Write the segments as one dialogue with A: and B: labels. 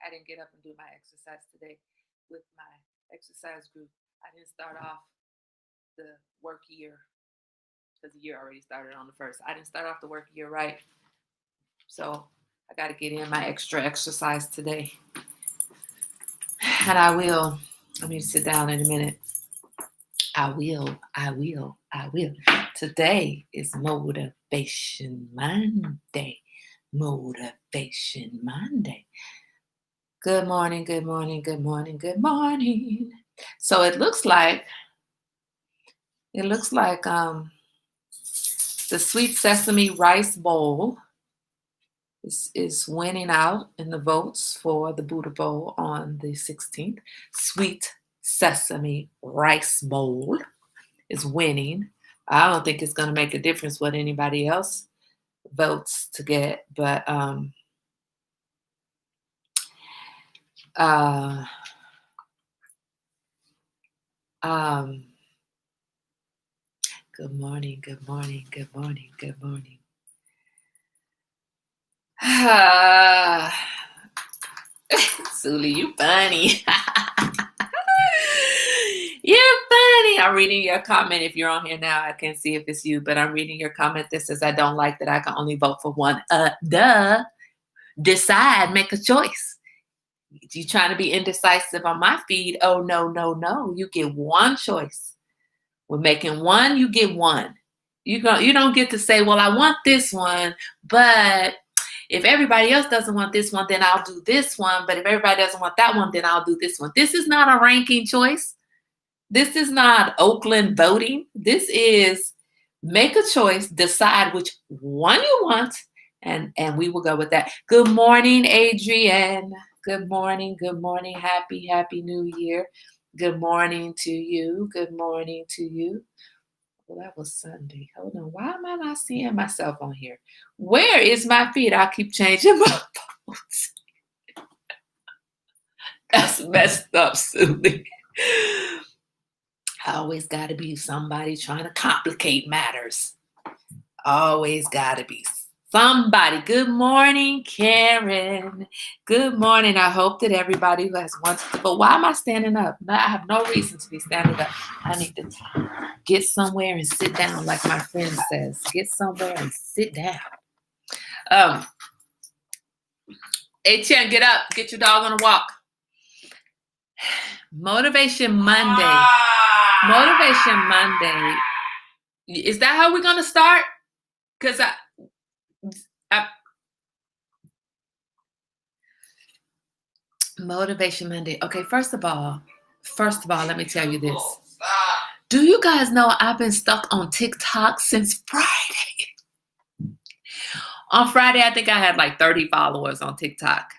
A: I didn't get up and do my exercise today with my exercise group. I didn't start off the work year because the year already started on the first. I didn't start off the work year right. So I got to get in my extra exercise today. And I will. Let me sit down in a minute. I will. Today is Motivation Monday. Motivation Monday. Good morning, good morning, good morning, good morning. So it looks like the Sweet Sesame Rice Bowl is winning out in the votes for the Buddha Bowl on the 16th. Sweet Sesame Rice Bowl is winning. I don't think it's going to make a difference what anybody else votes to get, but good morning, good morning, good morning, good morning. Suli, you funny. You're funny. I'm reading your comment. If you're on here now, I can't see if it's you, but I'm reading your comment that says I don't like that I can only vote for one. Decide, make a choice. You trying to be indecisive on my feed? Oh, no. You get one choice. We're making one, you get one. You don't get to say, well, I want this one, but if everybody else doesn't want this one, then I'll do this one. But if everybody doesn't want that one, then I'll do this one. This is not a ranking choice. This is not Oakland voting. This is make a choice, decide which one you want, and we will go with that. Good morning, Adrienne. Good morning. Happy New Year. Good morning to you. Good morning to you. Well, that was Sunday. Hold on. Why am I not seeing myself on here? Where is my feed? I keep changing my posts. That's messed up, Susie. Always got to be somebody trying to complicate matters. Always got to be somebody. Good morning, Karen. Good morning. I hope that everybody who has wanted to, but why am I standing up? I have no reason to be standing up. I need to get somewhere and sit down, like my friend says. Get somewhere and sit down. Hey, Chen, get up. Get your dog on a walk. Motivation Monday. Motivation Monday. Is that how we're going to start? Because Motivation Monday. Okay, first of all, let me tell you this. Do you guys know I've been stuck on TikTok since Friday? On Friday, I think I had like 30 followers on TikTok.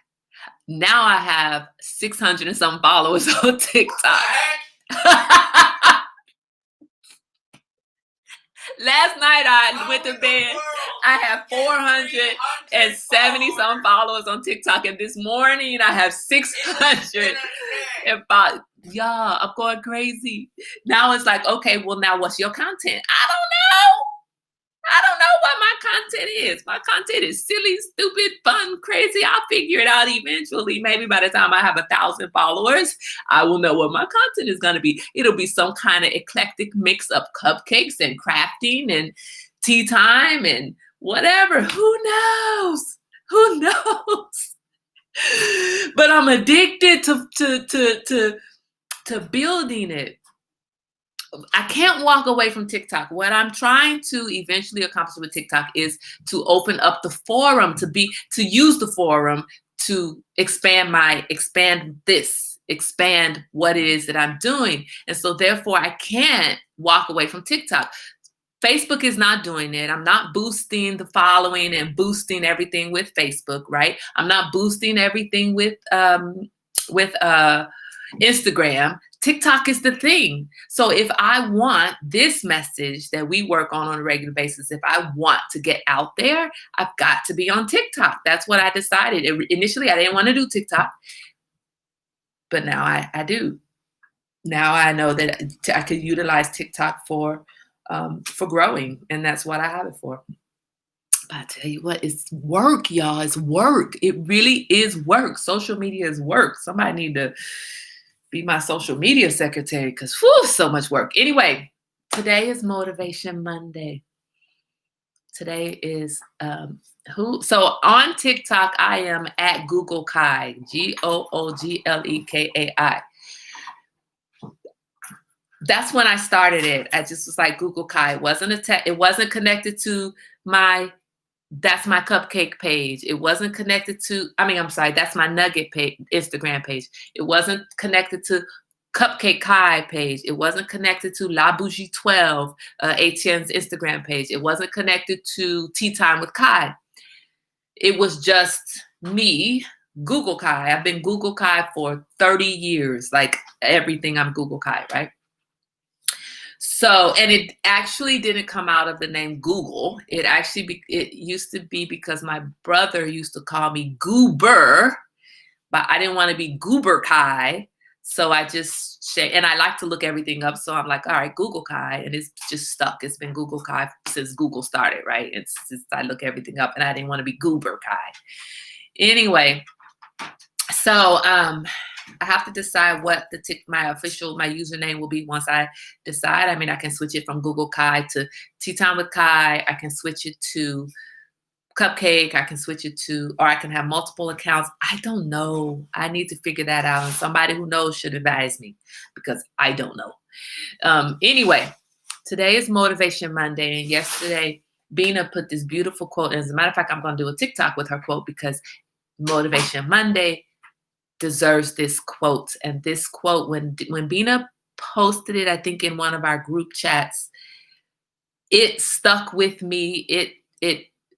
A: Now I have 600 and some followers on TikTok. Last night I went to bed. I have 470 some followers on TikTok, and this morning I have 600. Y'all, I'm going crazy. Now it's like, okay, well, now what's your content? I don't know what my content is. My content is silly, stupid, fun, crazy. I'll figure it out eventually. Maybe by the time I have 1,000 followers, I will know what my content is going to be. It'll be some kind of eclectic mix of cupcakes and crafting and tea time and whatever. Who knows? But I'm addicted to building it. I can't walk away from TikTok. What I'm trying to eventually accomplish with TikTok is to open up the forum, to use the forum to expand what it is that I'm doing. And so therefore I can't walk away from TikTok. Facebook is not doing it. I'm not boosting the following and boosting everything with Facebook, right? I'm not boosting everything with Instagram. TikTok is the thing. So if I want this message that we work on a regular basis, if I want to get out there, I've got to be on TikTok. That's what I decided. Initially, I didn't want to do TikTok, but now I do. Now I know that I could utilize TikTok for growing, and that's what I have it for. But I tell you what, it's work, y'all. It's work. It really is work. Social media is work. Somebody need to be my social media secretary because so much work. Anyway, today is Motivation Monday. Today is who? So on TikTok, I am at Google Kai, GOOGLEKAI. That's when I started it. I just was like Google Kai. It wasn't connected to my. That's my cupcake page. It wasn't connected to. I'm sorry. That's my nugget page, Instagram page. It wasn't connected to Cupcake Kai page. It wasn't connected to La Bougie 12, Etienne's Instagram page. It wasn't connected to Tea Time with Kai. It was just me, Google Kai. I've been Google Kai for 30 years. Like everything, I'm Google Kai, right? So, and it actually didn't come out of the name Google. It used to be because my brother used to call me Goober, but I didn't want to be Goober Kai. So I just, and I like to look everything up. So I'm like, all right, Google Kai. And it's just stuck. It's been Google Kai since Google started, right? It's just, I look everything up and I didn't want to be Goober Kai. Anyway, so I have to decide what my username will be once I decide. I can switch it from Google Kai to Tea Time with Kai. I can switch it to Cupcake. I can switch it to, or I can have multiple accounts. I don't know. I need to figure that out. And somebody who knows should advise me because I don't know. Anyway, today is Motivation Monday. And yesterday, Bina put this beautiful quote. And as a matter of fact, I'm going to do a TikTok with her quote because Motivation Monday deserves this quote. And this quote, when Bina posted it, I think in one of our group chats, it stuck with me. It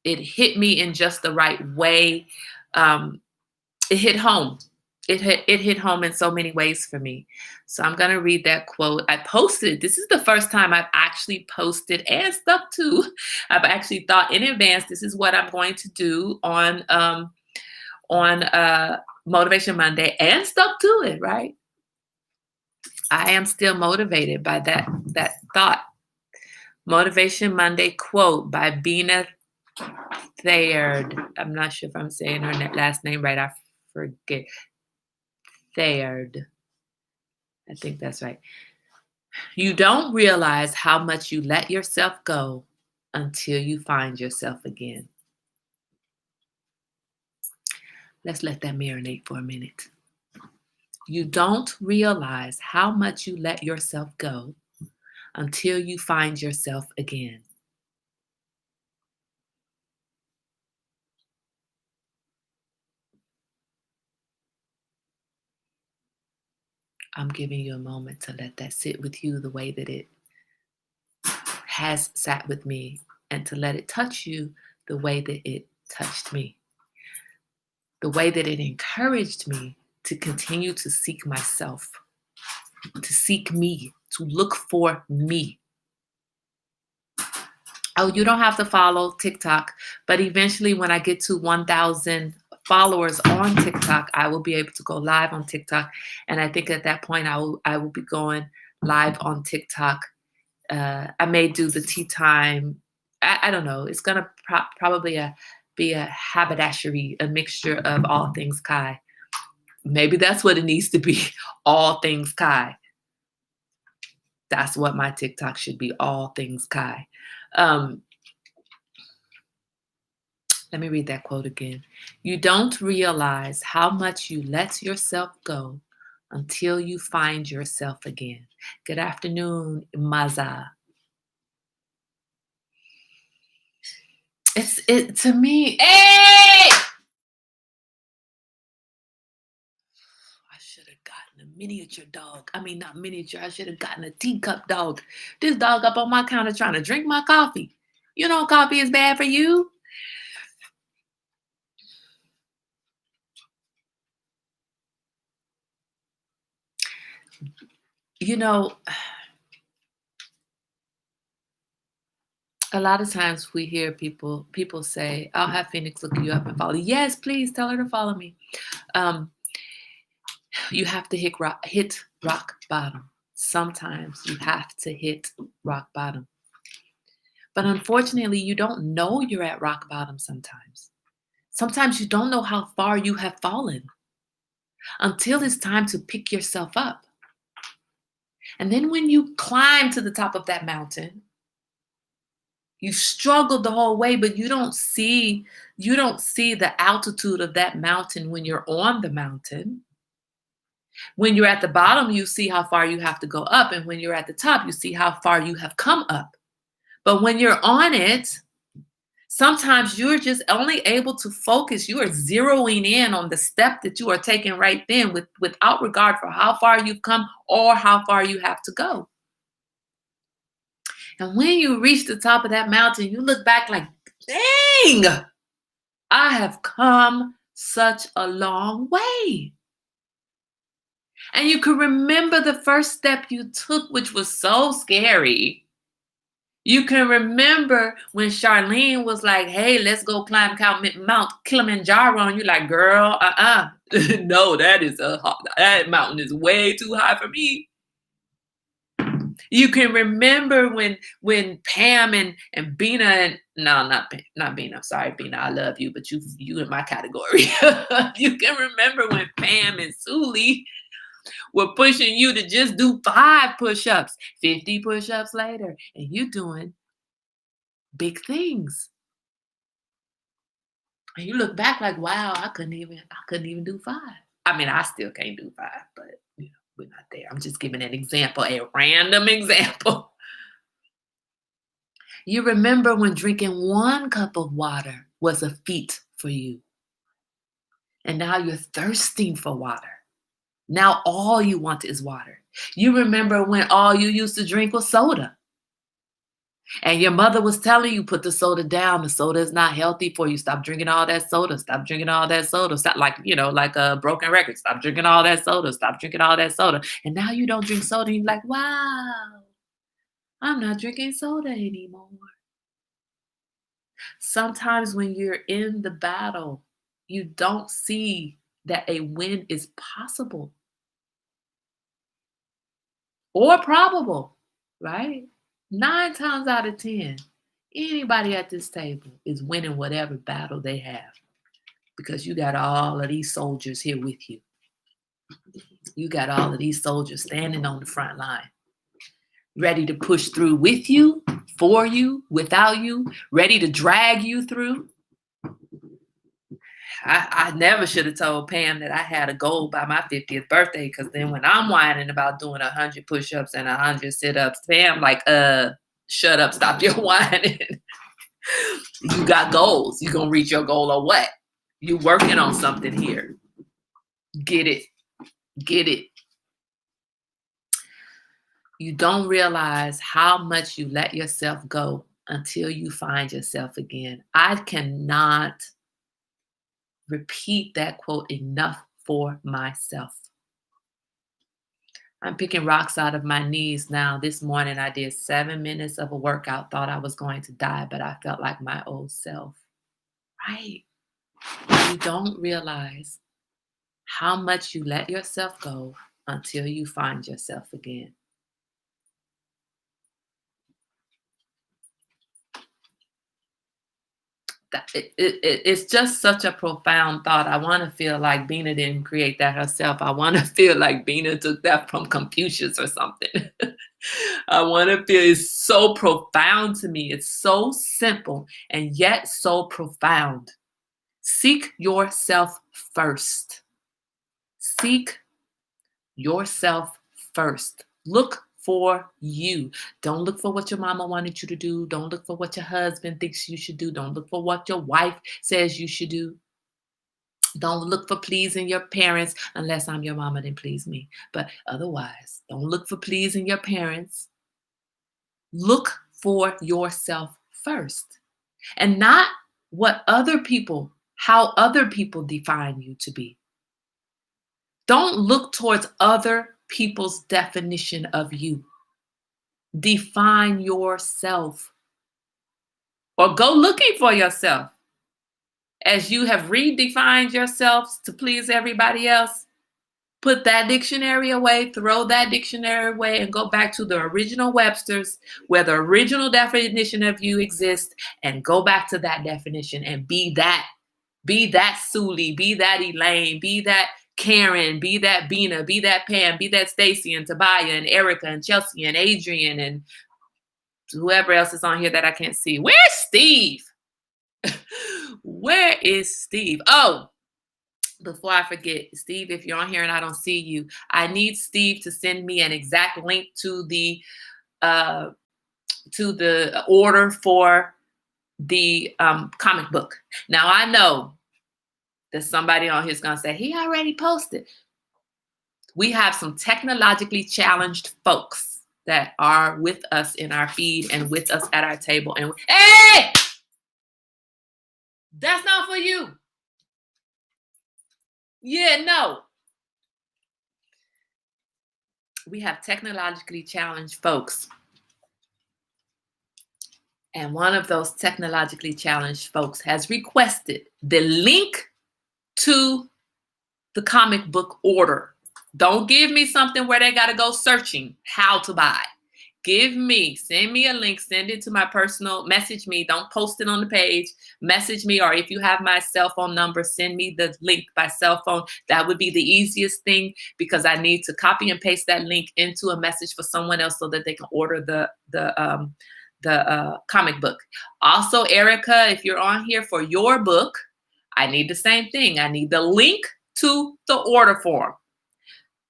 A: hit me in just the right way. It hit home. It hit home in so many ways for me. So I'm going to read that quote. I posted. This is the first time I've actually posted and stuck to. I've actually thought in advance, this is what I'm going to do on Motivation Monday and stuck to it, right? I am still motivated by that thought. Motivation Monday quote by Bina Thayard. I'm not sure if I'm saying her last name right. I forget. Thayard. I think that's right. You don't realize how much you let yourself go until you find yourself again. Let's let that marinate for a minute. You don't realize how much you let yourself go until you find yourself again. I'm giving you a moment to let that sit with you the way that it has sat with me, and to let it touch you the way that it touched me, the way that it encouraged me to continue to seek myself, to seek me, to look for me. Oh, you don't have to follow TikTok, but eventually when I get to 1,000 followers on TikTok, I will be able to go live on TikTok. And I think at that point, I will be going live on TikTok. I may do the tea time. I don't know. It's going to probably be a haberdashery, a mixture of all things Kai. Maybe that's what it needs to be, all things Kai. That's what my TikTok should be, all things Kai. Let me read that quote again. You don't realize how much you let yourself go until you find yourself again. Good afternoon, Maza. It to me. Hey! I should have gotten a miniature dog. Not miniature. I should have gotten a teacup dog. This dog up on my counter trying to drink my coffee. You know coffee is bad for you. You know, a lot of times we hear people say, I'll have Phoenix look you up and follow. Yes, please tell her to follow me. You have to hit rock bottom. Sometimes you have to hit rock bottom. But unfortunately, you don't know you're at rock bottom sometimes. Sometimes you don't know how far you have fallen until it's time to pick yourself up. And then when you climb to the top of that mountain, you struggled the whole way, but you don't see the altitude of that mountain when you're on the mountain. When you're at the bottom, you see how far you have to go up, and when you're at the top, you see how far you have come up. But when you're on it, sometimes you're just only able to focus. You are zeroing in on the step that you are taking right then without regard for how far you've come or how far you have to go. And when you reach the top of that mountain, you look back like, dang, I have come such a long way. And you can remember the first step you took, which was so scary. You can remember when Charlene was like, hey, let's go climb Mount Kilimanjaro. And you're like, girl, no, that mountain is way too high for me. You can remember when Pam and Bina and no, not Bina. Sorry, Bina, I love you, but you in my category. You can remember when Pam and Suli were pushing you to just do 5 push-ups, 50 push-ups later, and you doing big things. And you look back like, wow, I couldn't even do 5. I mean, I still can't do 5, but we're not there. I'm just giving an example, a random example. You remember when drinking 1 cup of water was a feat for you. And now you're thirsting for water. Now all you want is water. You remember when all you used to drink was soda. And your mother was telling you, put the soda down. The soda is not healthy for you. Stop drinking all that soda. Stop drinking all that soda. Stop like a broken record. Stop drinking all that soda. Stop drinking all that soda. And now you don't drink soda. And you're like, wow, I'm not drinking soda anymore. Sometimes when you're in the battle, you don't see that a win is possible or probable, right? 9 times out of 10, anybody at this table is winning whatever battle they have because you got all of these soldiers here with you. You got all of these soldiers standing on the front line, ready to push through with you, for you, without you, ready to drag you through. I never should have told Pam that I had a goal by my 50th birthday, because then when I'm whining about doing 100 push-ups and 100 sit-ups, Pam like, shut up, stop your whining. You got goals. You gonna reach your goal or what? You working on something here. Get it. Get it. You don't realize how much you let yourself go until you find yourself again. I cannot repeat that quote enough for myself. I'm picking rocks out of my knees now. This morning I did 7 minutes of a workout, thought I was going to die, but I felt like my old self. Right? You don't realize how much you let yourself go until you find yourself again. It's just such a profound thought. I want to feel like Bina didn't create that herself. I want to feel like Bina took that from Confucius or something. I want to feel it's so profound to me. It's so simple and yet so profound. Seek yourself first. Seek yourself first. Look for you. Don't look for what your mama wanted you to do. Don't look for what your husband thinks you should do. Don't look for what your wife says you should do. Don't look for pleasing your parents, unless I'm your mama, then please me. But otherwise, don't look for pleasing your parents. Look for yourself first. And not how other people define you to be. Don't look towards other people's definition of you. Define yourself. Or go looking for yourself. As you have redefined yourselves to please everybody else, Put that dictionary away, throw that dictionary away, and go back to the original Webster's where the original definition of you exists, and go back to that definition and be that. Be that Suli, be that Elaine, be that Karen, be that Bina, be that Pam, be that Stacy and Tabaya and Erica and Chelsea and Adrian and whoever else is on here that I can't see. Where's Steve? Where is Steve? Oh, before I forget, Steve, if you're on here and I don't see you, I need Steve to send me an exact link to the order for the comic book. Now I know that somebody on here is gonna say he already posted. We have some technologically challenged folks that are with us in our feed and with us at our table. And hey, that's not for you. Yeah, no. We have technologically challenged folks. And one of those technologically challenged folks has requested the link to the comic book order. Don't give me something where they got to go searching how to buy. Send me a link, send it to my personal, message me. Don't post it on the page. Message me, or if you have my cell phone number, send me the link by cell phone. That would be the easiest thing because I need to copy and paste that link into a message for someone else so that they can order the comic book. Also, Erica, if you're on here for your book, I need the same thing. I need the link to the order form.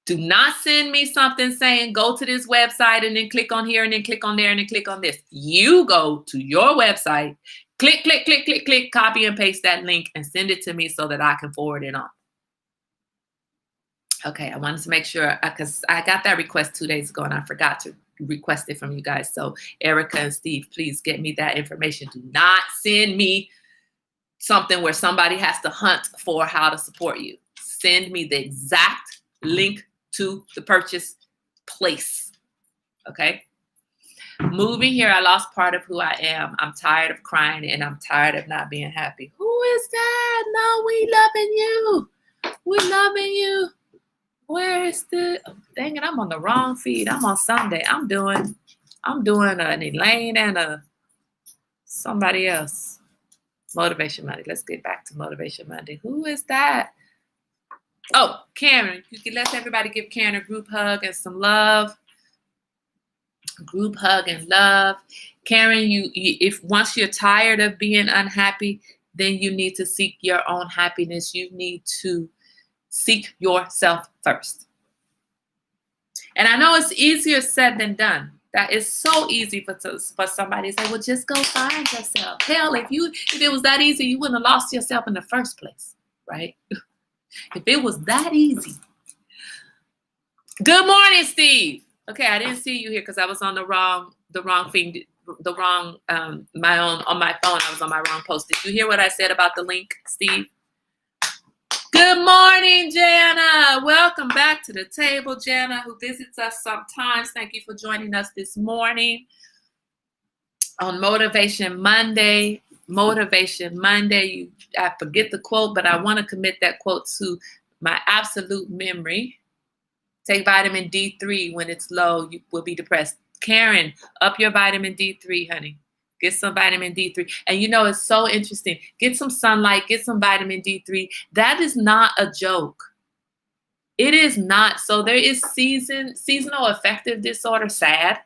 A: Do not send me something saying go to this website and then click on here and then click on there and then click on this. You go to your website, click, click, click, click, click, copy and paste that link and send it to me so that I can forward it on. Okay, I wanted to make sure because I got that request 2 days ago and I forgot to request it from you guys. So Erica and Steve, please get me that information. Do not send me something where somebody has to hunt for how to support you. Send me the exact link to the purchase place. Okay. Moving here, I lost part of who I am. I'm tired of crying and I'm tired of not being happy. Who is that? No, we loving you. We loving you. Where is the, oh, dang it, I'm on the wrong feed. I'm on Sunday. I'm doing an Elaine and somebody else. Motivation Monday. Let's get back to Motivation Monday. Who is that? Oh, Karen. Let's everybody give Karen a group hug and some love. Group hug and love. Karen, if once you're tired of being unhappy, then you need to seek your own happiness. You need to seek yourself first. And I know it's easier said than done. That is so easy for somebody to say, well, just go find yourself. Hell, if it was that easy, you wouldn't have lost yourself in the first place, right? If it was that easy. Good morning, Steve. Okay, I didn't see you here because I was on the wrong thing, on my phone. I was on my wrong post. Did you hear what I said about the link, Steve? Good morning, Jana. Welcome back to the table, Jana, who visits us sometimes. Thank you for joining us this morning on Motivation Monday. Motivation Monday. I forget the quote, but I want to commit that quote to my absolute memory. Take vitamin D3 when it's low. You will be depressed. Karen, up your vitamin D3, honey. Get some vitamin D3. And it's so interesting. Get some sunlight. Get some vitamin D3. That is not a joke. It is not. So there is seasonal affective disorder, SAD.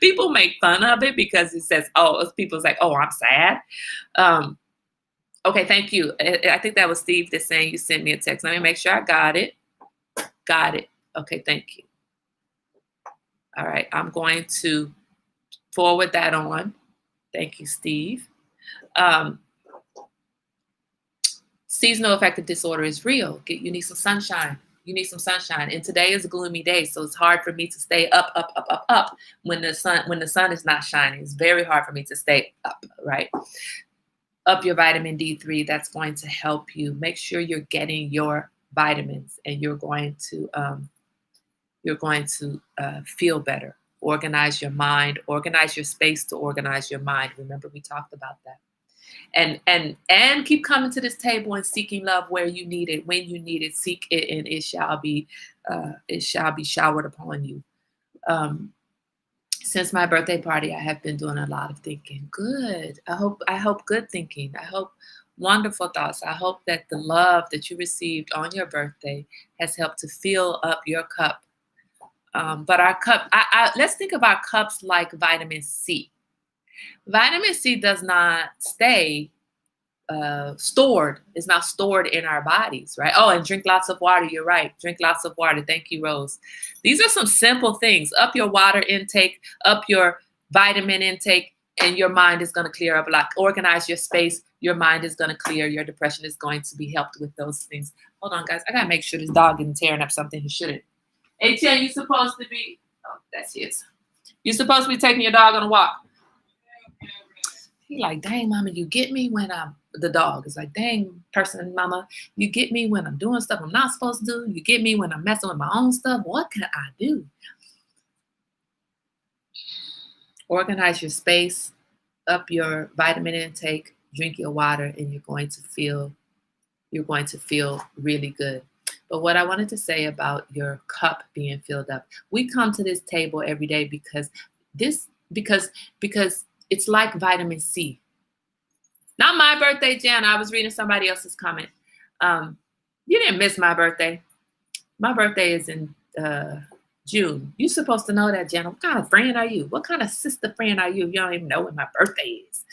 A: People make fun of it because it says, people's like, oh, I'm sad. Okay, thank you. I think that was Steve that's saying you sent me a text. Let me make sure I got it. Got it. Okay, thank you. All right, I'm going to forward that on. Thank you, Steve. Seasonal affective disorder is real. You need some sunshine. You need some sunshine. And today is a gloomy day, so it's hard for me to stay up when the sun is not shining. It's very hard for me to stay up, right? Up your vitamin D3. That's going to help you. Make sure you're getting your vitamins, and you're going to feel better. Organize your mind. Organize your space to organize your mind. Remember, we talked about that. And keep coming to this table and seeking love where you need it, when you need it. Seek it, and it shall be showered upon you. Um, since my birthday party, I have been doing a lot of thinking. Good. I hope good thinking. I hope wonderful thoughts. I hope that the love that you received on your birthday has helped to fill up your cup. But our cup, let's think of our cups like vitamin C. Vitamin C does not stay stored. It's not stored in our bodies, right? Oh, and drink lots of water. You're right. Drink lots of water. Thank you, Rose. These are some simple things. Up your water intake, up your vitamin intake, and your mind is going to clear up. Like organize your space. Your mind is going to clear. Your depression is going to be helped with those things. Hold on, guys. I got to make sure this dog isn't tearing up something he shouldn't. ATN, you supposed to be, oh, that's his. You're supposed to be taking your dog on a walk. He like, dang, mama, you get me when the dog is like, dang, person, mama, you get me when I'm doing stuff I'm not supposed to do. You get me when I'm messing with my own stuff. What can I do? Organize your space, up your vitamin intake, drink your water, and you're going to feel really good. But what I wanted to say about your cup being filled up, we come to this table every day because it's like vitamin C. Not my birthday, Jan. I was reading somebody else's comment. You didn't miss my birthday. My birthday is in June. You're supposed to know that, Jan. What kind of friend are you? What kind of sister friend are you? You don't even know when my birthday is.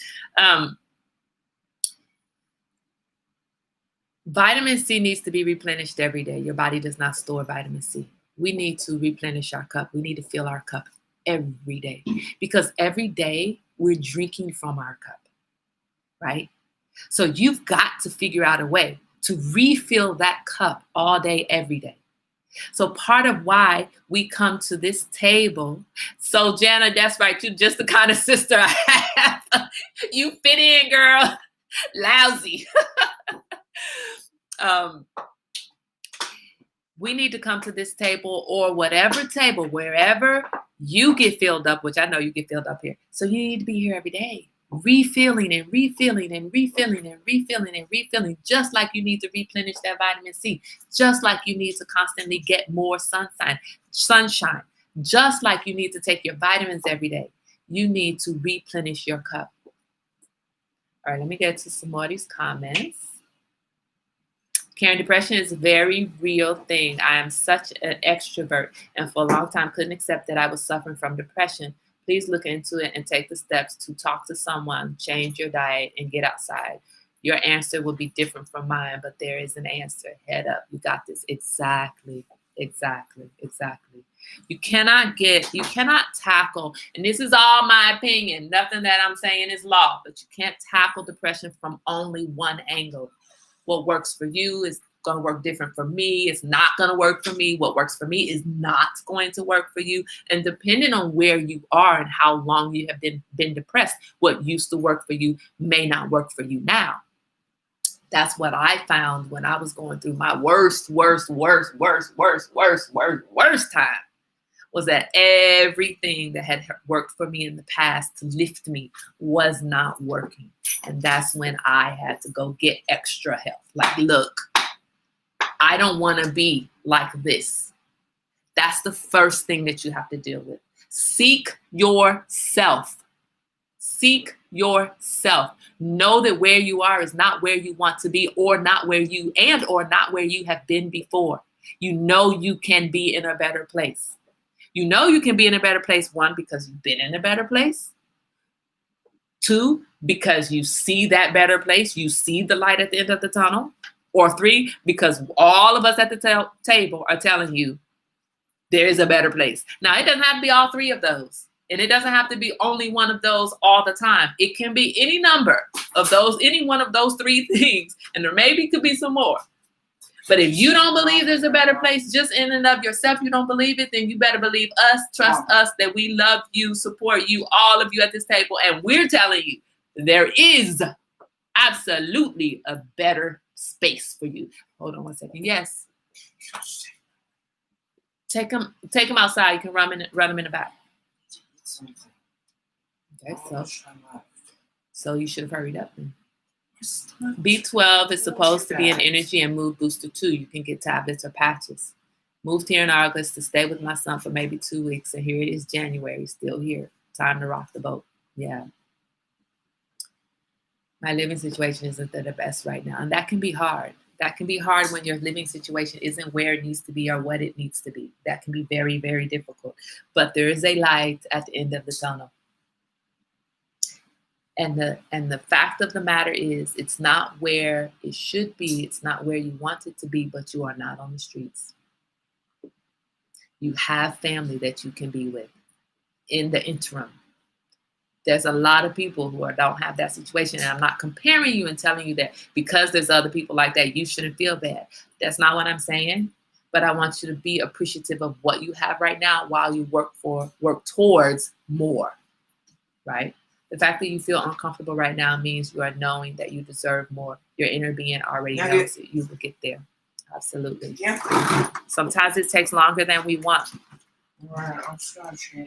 A: Vitamin C needs to be replenished every day. Your body does not store vitamin C. We need to replenish our cup. We need to fill our cup every day, because every day we're drinking from our cup, right? So you've got to figure out a way to refill that cup all day, every day. So part of why we come to this table. So Jana, that's right. You're just the kind of sister I have. You fit in, girl. Lousy. We need to come to this table, or whatever table, wherever you get filled up, which I know you get filled up here. So you need to be here every day, refilling and refilling and refilling and refilling and refilling, just like you need to replenish that vitamin C, just like you need to constantly get more sunshine, just like you need to take your vitamins every day. You need to replenish your cup. All right, let me get to some more of these comments. Carrying depression is a very real thing. I am such an extrovert, and for a long time couldn't accept that I was suffering from depression. Please look into it and take the steps to talk to someone, change your diet, and get outside. Your answer will be different from mine, but there is an answer. Head up. You got this. Exactly. You cannot tackle, and this is all my opinion, nothing that I'm saying is law, but you can't tackle depression from only one angle. What works for you is going to work different for me. It's not going to work for me. What works for me is not going to work for you. And depending on where you are and how long you have been depressed, what used to work for you may not work for you now. That's what I found when I was going through my worst time, was that everything that had worked for me in the past to lift me was not working. And that's when I had to go get extra help. Like, look, I don't want to be like this. That's the first thing that you have to deal with. Seek yourself. Seek yourself. Know that where you are is not where you want to be, or not where you have been before. You know you can be in a better place. You know you can be in a better place, one, because you've been in a better place. Two, because you see that better place. You see the light at the end of the tunnel. Or three, because all of us at the table are telling you there is a better place. Now, it doesn't have to be all three of those. And it doesn't have to be only one of those all the time. It can be any number of those, any one of those three things. And there maybe could be some more. But if you don't believe there's a better place just in and of yourself, you don't believe it, then you better believe us, trust us, that we love you, support you, all of you at this table. And we're telling you there is absolutely a better space for you. Hold on one second. Yes. Take them outside. You can run them in the back. Okay, so you should have hurried up then. B12 is supposed to be an energy and mood booster too. You can get tablets or patches. Moved here in August to stay with my son for maybe 2 weeks, and here it is January, still here. Time to rock the boat. Yeah. My living situation isn't the best right now, and that can be hard. That can be hard when your living situation isn't where it needs to be or what it needs to be. That can be very, very difficult. But there is a light at the end of the tunnel. And the fact of the matter is, it's not where it should be. It's not where you want it to be, but you are not on the streets. You have family that you can be with in the interim. There's a lot of people who don't have that situation. And I'm not comparing you and telling you that because there's other people like that, you shouldn't feel bad. That's not what I'm saying. But I want you to be appreciative of what you have right now while you work towards more, right? The fact that you feel uncomfortable right now means you are knowing that you deserve more. Your inner being already knows it. You will get there. Absolutely. Yeah. Sometimes it takes longer than we want.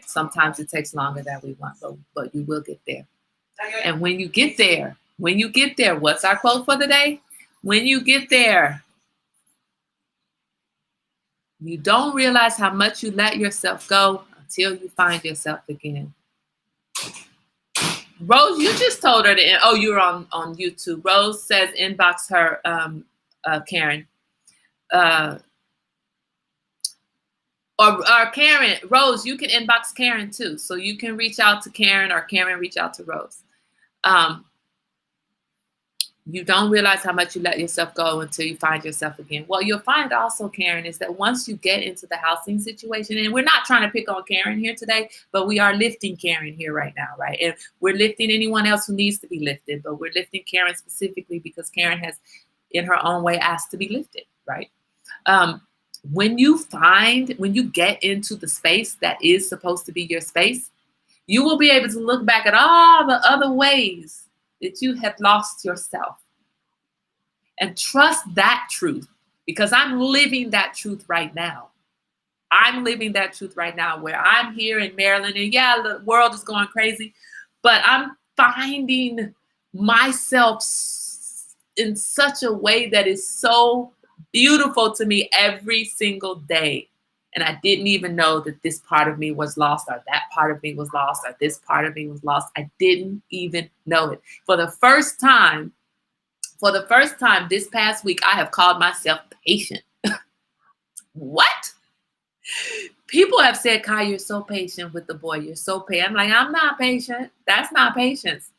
A: Sometimes it takes longer than we want, but you will get there. And when you get there, what's our quote for the day? When you get there, you don't realize how much you let yourself go until you find yourself again. Rose, you just told her to, oh, you're on YouTube. Rose says inbox her, Karen. Or Karen, Rose, you can inbox Karen too. So you can reach out to Karen or Karen reach out to Rose. You don't realize how much you let yourself go until you find yourself again. Well, you'll find also, Karen, is that once you get into the housing situation, and we're not trying to pick on Karen here today, but we are lifting Karen here right now, right? And we're lifting anyone else who needs to be lifted, but we're lifting Karen specifically because Karen has, in her own way, asked to be lifted, right? When you get into the space that is supposed to be your space, you will be able to look back at all the other ways that you have lost yourself and trust that truth, because I'm living that truth right now. I'm living that truth right now where I'm here in Maryland, and yeah, the world is going crazy, but I'm finding myself in such a way that is so beautiful to me every single day. And I didn't even know that this part of me was lost, or that part of me was lost, or this part of me was lost. I didn't even know it. For the first time this past week, I have called myself patient. What? People have said, Kai, you're so patient with the boy. You're so patient. I'm like, I'm not patient. That's not patience.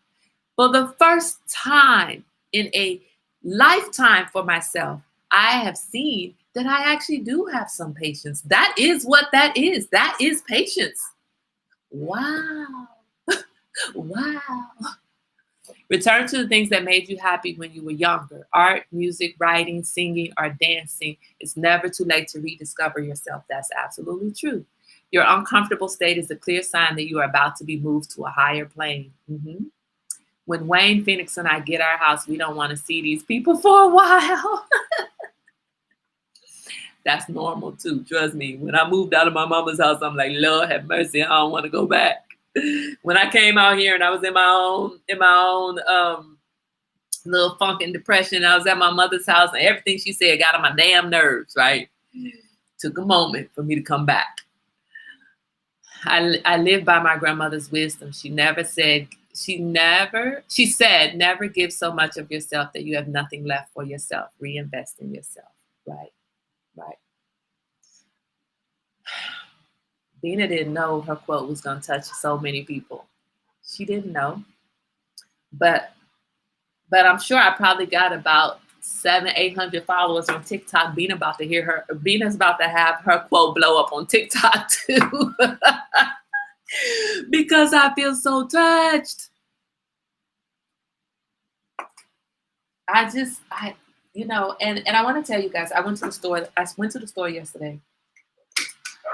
A: For the first time in a lifetime for myself, I have seen that I actually do have some patience. That is what that is. That is patience. Wow. Wow. Return to the things that made you happy when you were younger. Art, music, writing, singing, or dancing. It's never too late to rediscover yourself. That's absolutely true. Your uncomfortable state is a clear sign that you are about to be moved to a higher plane. Mm-hmm. When Wayne, Phoenix, and I get our house, we don't want to see these people for a while. That's normal too. Trust me. When I moved out of my mama's house, I'm like, Lord have mercy. I don't want to go back. When I came out here and I was in my own little funk and depression, I was at my mother's house and everything she said got on my damn nerves, right? Took a moment for me to come back. I live by my grandmother's wisdom. She said, never give so much of yourself that you have nothing left for yourself. Reinvest in yourself, right? Right. Bina didn't know her quote was going to touch so many people. She didn't know. But I'm sure I probably got about 700-800 followers on TikTok. Bina's about to have her quote blow up on TikTok too. Because I feel so touched. And I want to tell you guys, I went to the store yesterday.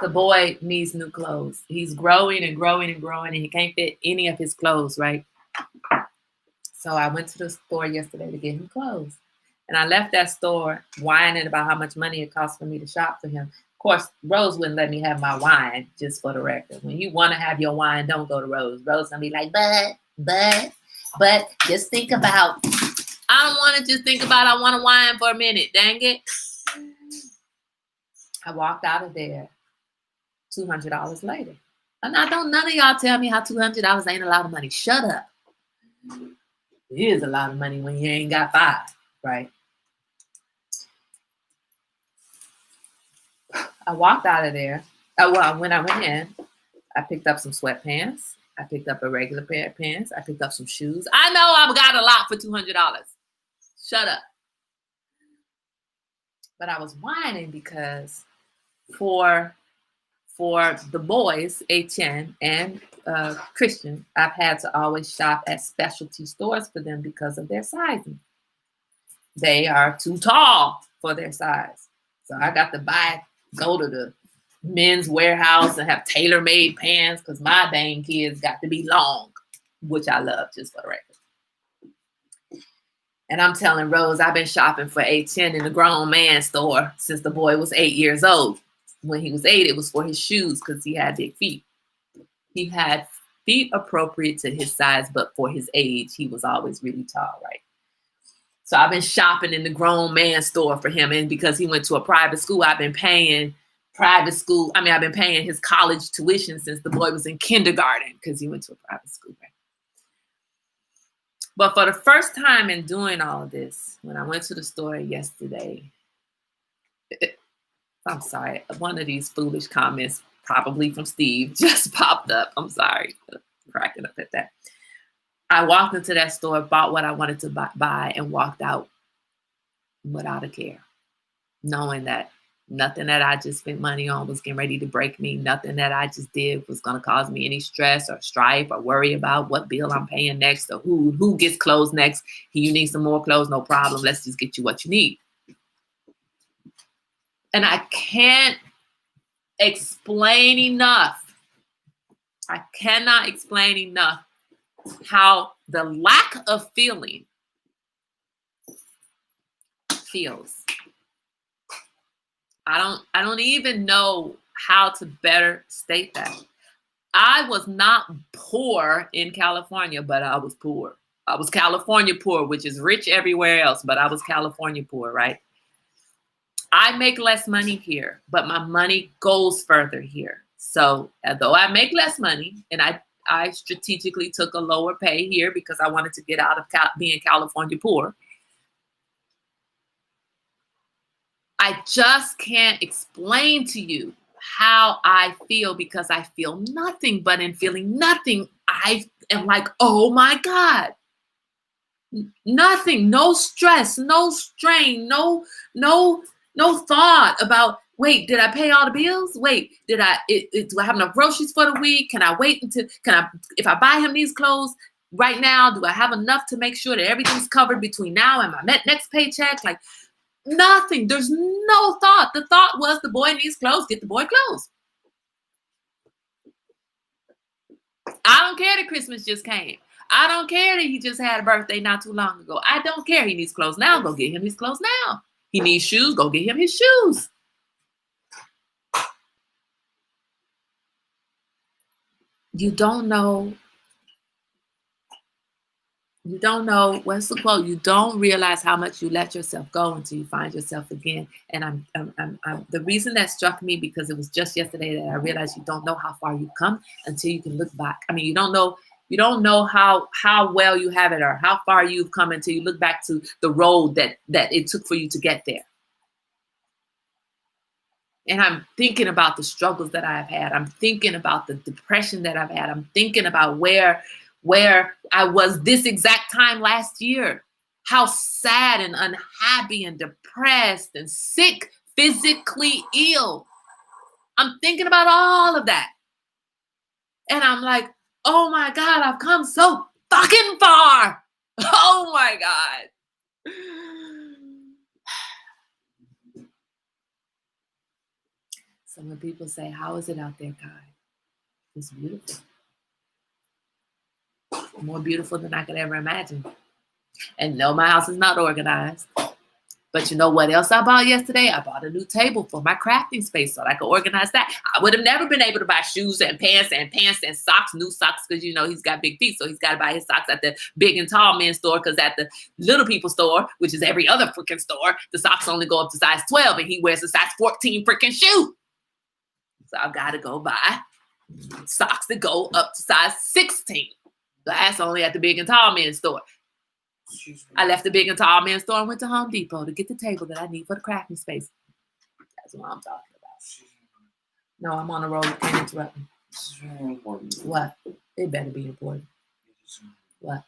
A: The boy needs new clothes. He's growing and growing and growing, and he can't fit any of his clothes, right? So I went to the store yesterday to get him clothes. And I left that store whining about how much money it cost for me to shop for him. Of course, Rose wouldn't let me have my wine, just for the record. When you want to have your wine, don't go to Rose. Rose gonna be like, but just think about I don't want to just think about I want to whine for a minute. Dang it. I walked out of there $200 later. And I don't none of y'all tell me how $200 ain't a lot of money. Shut up. It is a lot of money when you ain't got five, right? I walked out of there. When I went in, I picked up some sweatpants. I picked up a regular pair of pants. I picked up some shoes. I know I've got a lot for $200. Shut up. But I was whining because for the boys, Etienne and Christian, I've had to always shop at specialty stores for them because of their sizing. They are too tall for their size. So I got to go to the men's warehouse and have tailor-made pants because my dang kids got to be long, which I love, just for the record. And I'm telling Rose, I've been shopping for Etienne in the grown man store since the boy was 8 years old. When he was 8, it was for his shoes because he had big feet. He had feet appropriate to his size, but for his age, he was always really tall, right? So I've been shopping in the grown man store for him. And because he went to a private school, I've been paying I've been paying his college tuition since the boy was in kindergarten because he went to a private school, right? But for the first time in doing all of this, when I went to the store yesterday, I'm sorry, one of these foolish comments, probably from Steve, just popped up. I'm sorry, cracking up at that. I walked into that store, bought what I wanted to buy, and walked out without a care, knowing that nothing that I just spent money on was getting ready to break me. Nothing that I just did was going to cause me any stress or strife or worry about what bill I'm paying next or who gets clothes next. You need some more clothes? No problem. Let's just get you what you need. And I can't explain enough. I cannot explain enough how the lack of feeling feels. I don't even know how to better state that. I was not poor in California, but I was poor. I was California poor, which is rich everywhere else, but I was California poor, right? I make less money here, but my money goes further here. So although I make less money, and I strategically took a lower pay here because I wanted to get out of being California poor, I just can't explain to you how I feel because I feel nothing, but in feeling nothing, I am like, oh my God. Nothing, no stress, no strain, no thought about, wait, did I pay all the bills? Wait, do I have enough groceries for the week? Can I wait if I buy him these clothes right now, do I have enough to make sure that everything's covered between now and my next paycheck? Like nothing. There's no thought. The thought was the boy needs clothes, get the boy clothes. I don't care that Christmas just came. I don't care that he just had a birthday not too long ago. I don't care. He needs clothes now. Go get him his clothes now. He needs shoes. Go get him his shoes. You don't know. What's the quote? You don't realize how much you let yourself go until you find yourself again. And I'm the reason that struck me because it was just yesterday that I realized you don't know how far you've come until you can look back. I mean, you don't know how well you have it or how far you've come until you look back to the road that it took for you to get there. And I'm thinking about the struggles that I've had. I'm thinking about the depression that I've had. I'm thinking about where I was this exact time last year. How sad and unhappy and depressed and sick, physically ill. I'm thinking about all of that. And I'm like, oh my God, I've come so fucking far. Oh my God. So when people say, how is it out there, Kai? It's beautiful. More beautiful than I could ever imagine. And no, my house is not organized. But you know what else I bought yesterday? I bought a new table for my crafting space so that I could organize that. I would have never been able to buy shoes and pants and socks, new socks, because you know he's got big feet. So he's got to buy his socks at the big and tall men's store, because at the little people store, which is every other freaking store, the socks only go up to size 12 and he wears a size 14 freaking shoe. So I've got to go buy socks that go up to size 16. That's only at the big and tall men's store. I left the big and tall men's store and went to Home Depot to get the table that I need for the crafting space. That's what I'm talking about. No, I'm on the road. You can't interrupt me.
B: This is very important.
A: What? It better be important. What?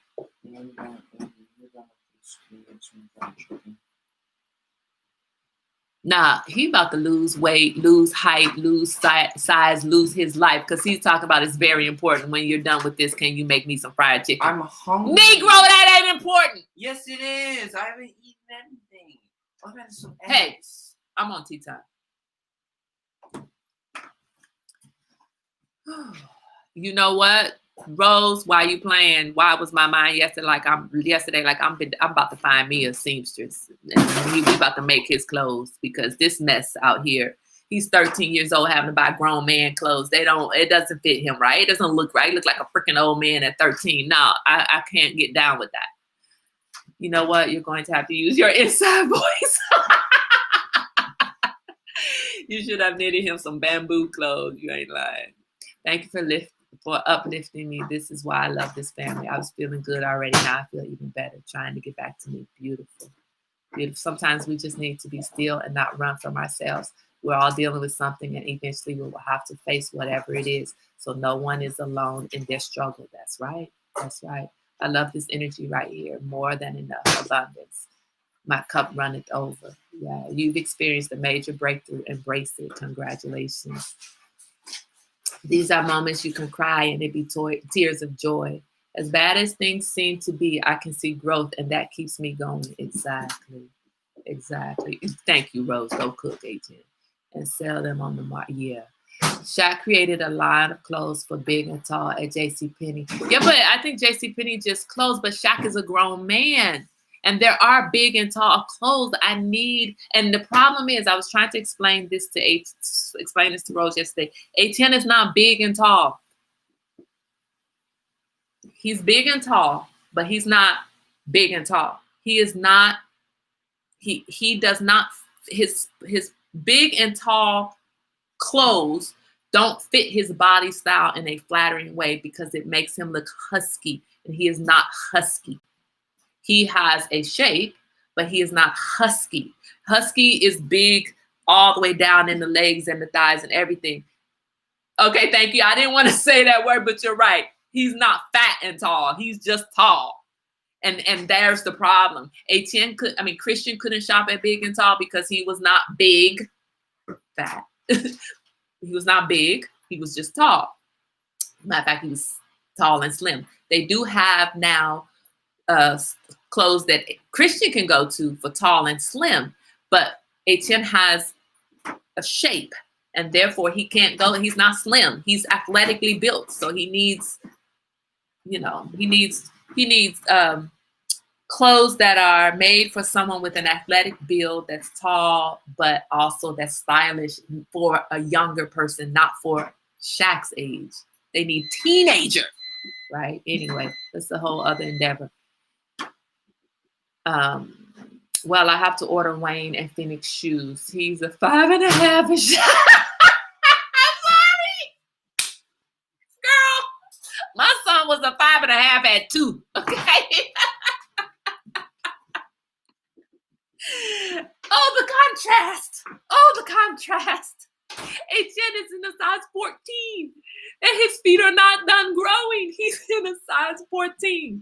A: Nah, he about to lose weight, lose height, lose size, lose his life, because he's talking about it's very important. When you're done with this, can you make me some fried chicken?
B: I'm hungry.
A: Negro, that ain't important.
B: Yes, it is. I haven't eaten anything. I've had some eggs.
A: Hey, I'm on tea time. You know what, Rose? Why you playing? Why was my mind yesterday like I'm about to find me a seamstress, and he about to make his clothes, because this mess out here. He's 13 years old having to buy grown man clothes. It doesn't fit him right. It doesn't look right. He looks like a freaking old man at 13. No, I can't get down with that. You know what? You're going to have to use your inside voice. You should have knitted him some bamboo clothes. You ain't lying. Thank you for uplifting me. This is why I love this family. I was feeling good already. Now I feel even better. Trying to get back to me. Beautiful. Beautiful. Sometimes we just need to be still and not run from ourselves. We're all dealing with something, and eventually we will have to face whatever it is. So no one is alone in their struggle. That's right. That's right. I love this energy right here. More than enough. Abundance. My cup runneth over. Yeah, you've experienced a major breakthrough. Embrace it. Congratulations. These are moments you can cry and it be tears of joy. As bad as things seem to be, I can see growth, and that keeps me going. Exactly. Exactly. Thank you, Rose. Go cook, Agent, and sell them on the market. Yeah. Shaq created a line of clothes for big and tall at JCPenney. Yeah, but I think JCPenney just closed, but Shaq is a grown man. And there are big and tall clothes I need. And the problem is, I was trying to explain this to Rose yesterday. A10 is not big and tall. He's big and tall, but he's not big and tall. He is not, he does not, his big and tall clothes don't fit his body style in a flattering way, because it makes him look husky, and he is not husky. He has a shape, but he is not husky. Husky is big all the way down in the legs and the thighs and everything. Okay, thank you. I didn't want to say that word, but you're right. He's not fat and tall. He's just tall. And there's the problem. Christian couldn't shop at big and tall because he was not big, fat. He was not big. He was just tall. Matter of fact, he was tall and slim. They do have now clothes that Christian can go to for tall and slim, but Etienne has a shape, and therefore he can't go. He's not slim. He's athletically built, so he needs, clothes that are made for someone with an athletic build, that's tall, but also that's stylish for a younger person, not for Shaq's age. They need teenager, right? Anyway, that's a whole other endeavor. Well, I have to order Wayne and Phoenix shoes. He's a 5.5. I'm sorry, girl. My son was a 5.5 at 2. Okay. Oh, the contrast. Etienne is in a size 14, and his feet are not done growing. He's in a size 14.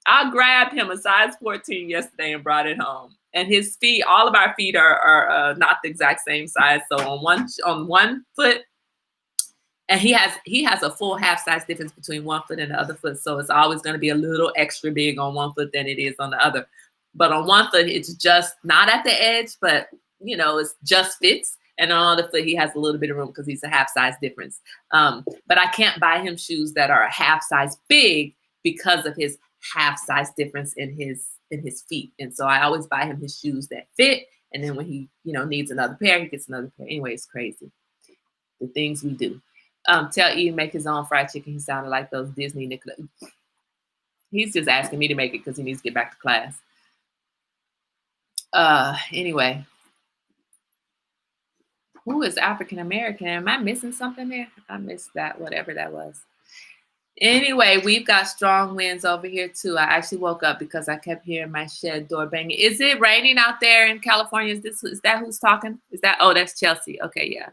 A: I grabbed him a size 14 yesterday and brought it home. And his feet, all of our feet are not the exact same size. So on one foot, and he has a full half size difference between one foot and the other foot. So it's always going to be a little extra big on one foot than it is on the other. But on one foot, it's just not at the edge, but it just fits. And on the other foot, he has a little bit of room because he's a half size difference. But I can't buy him shoes that are a half size big because of his half size difference in his in his feet. And so I always buy him his shoes that fit. And then when he, needs another pair, he gets another pair. Anyway, it's crazy. The things we do. Tell Ian make his own fried chicken. He sounded like those Disney Nicholas. He's just asking me to make it because he needs to get back to class. Anyway. Who is African American? Am I missing something there? I missed that, whatever that was. Anyway, we've got strong winds over here too. I actually woke up because I kept hearing my shed door banging. Is it raining out there in California? Is that who's talking? That's Chelsea. Okay, yeah.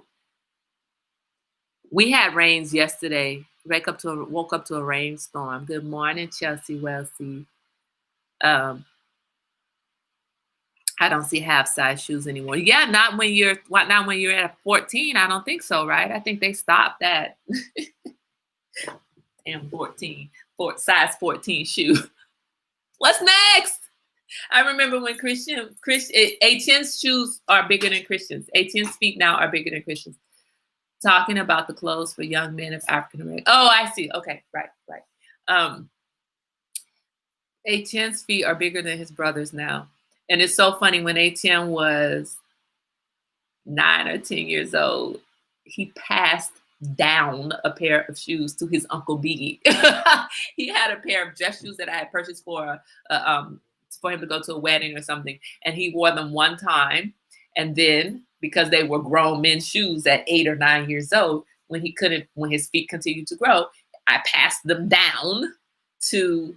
A: We had rains yesterday. Woke up to a rainstorm. Good morning, Chelsea Wellesley. I don't see half size shoes anymore. Yeah, not when you're at 14. I don't think so, right? I think they stopped that. Damn 14, size 14 shoe. What's next? I remember when Etienne's shoes are bigger than Christians. Etienne's feet now are bigger than Christians. Talking about the clothes for young men of African American. Oh, I see. Okay, right. Etienne's feet are bigger than his brothers now. And it's so funny, when Etienne was 9 or 10 years old, he passed down a pair of shoes to his Uncle Biggie. He had a pair of dress shoes that I had purchased for him to go to a wedding or something. And he wore them one time. And then, because they were grown men's shoes at 8 or 9 years old, when his feet continued to grow, I passed them down to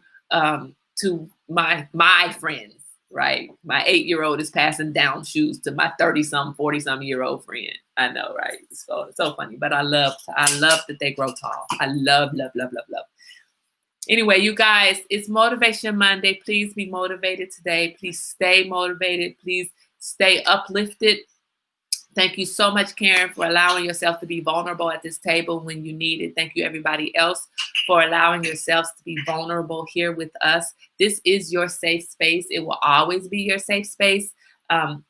A: my friends. Right. My 8-year-old is passing down shoes to my 30-some, 40-some-year-old friend. I know, right? It's so funny. But I love that they grow tall. I love. Anyway, you guys, it's Motivation Monday. Please be motivated today. Please stay motivated. Please stay uplifted. Thank you so much, Karen, for allowing yourself to be vulnerable at this table when you need it. Thank you, everybody else, for allowing yourselves to be vulnerable here with us. This is your safe space. It will always be your safe space.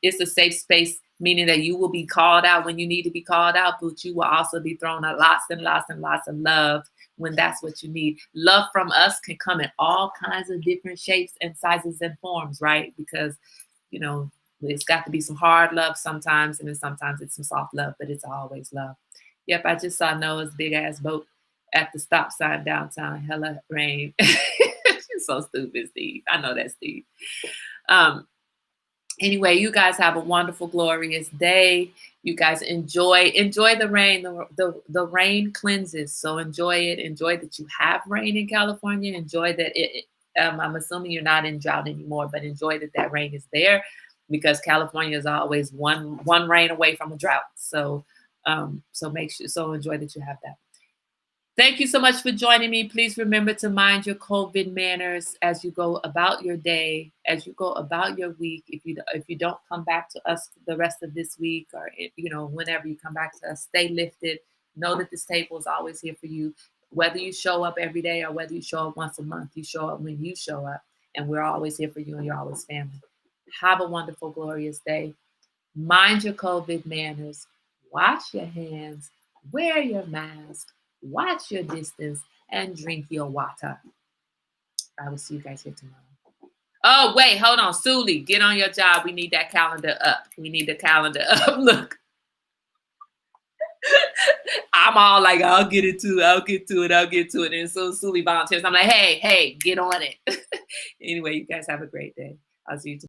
A: It's a safe space, meaning that you will be called out when you need to be called out, but you will also be thrown out lots and lots and lots of love when that's what you need. Love from us can come in all kinds of different shapes and sizes and forms, right? Because, it's got to be some hard love sometimes, and then sometimes it's some soft love, but it's always love. Yep, I just saw Noah's big ass boat at the stop sign downtown. Hella rain. She's so stupid, Steve. I know that, Steve. Anyway, you guys have a wonderful, glorious day. You guys enjoy the rain. The rain cleanses, so enjoy it. Enjoy that you have rain in California. Enjoy that I'm assuming you're not in drought anymore, but enjoy that rain is there, because California is always one rain away from a drought. So enjoy that you have that. Thank you so much for joining me. Please remember to mind your COVID manners as you go about your day, as you go about your week. If you don't come back to us the rest of this week, or whenever you come back to us, stay lifted. Know that this table is always here for you. Whether you show up every day or whether you show up once a month, you show up when you show up, and we're always here for you, and you're always family. Have a wonderful, glorious day. Mind your COVID manners. Wash your hands. Wear your mask. Watch your distance. And drink your water. I will see you guys here tomorrow. Oh, wait. Hold on. Suli, get on your job. We need that calendar up. Look. I'm all like, I'll get to it. And so Suli volunteers. I'm like, hey, get on it. Anyway, you guys have a great day. I'll see you tomorrow.